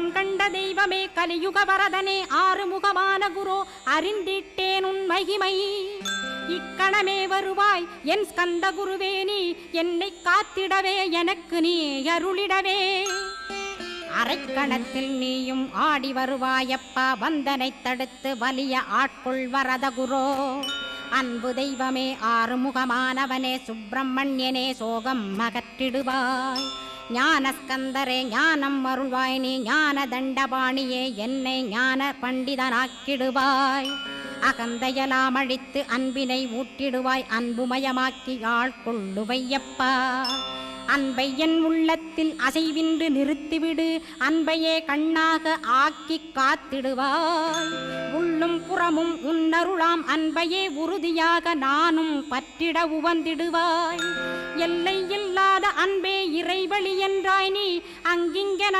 கணம் கண்ட தெய்வமே கலியுக வரதனே ஆறுமுகமான குரு அறிந்திட்டேன் உன் மகிமை. இக்கணமே வருவாய் என் ஸ்கந்த குருவே, நீ என்னை காத்திடவே எனக்கு நீ அருளிடவே. அரைக்கணத்தில் நீயும் ஆடி வருவாயப்பா, வந்தனை தடுத்து வலிய ஆட்கொள் வரத குரோ. அன்பு தெய்வமே ஆறுமுகமானவனே சுப்பிரமணியனே சோகம் அகற்றிடுவாய். ஞானஸ்கந்தரே ஞானம் அருள்வாய், நீ ஞான தண்டபாணியே என்னை ஞான பண்டிதனாக்கிடுவாய். அகந்தையலாம் அழித்து அன்பினை ஊட்டிடுவாய், அன்புமயமாக்கி ஆள்கொள்ளுவையப்பா. அன்பை என் உள்ளத்தில் அசைவின்று நிறுத்திவிடு, அன்பையே கண்ணாக ஆக்கி காத்திடுவாய். உள்ளும் புறமும் உன்னருளாம் அன்பையே உறுதியாக நானும் பற்றிட உவந்திடுவாய். எல்லை இல்லாத அன்பே இறைவழி என்றாய் நீ, அங்கிங்கென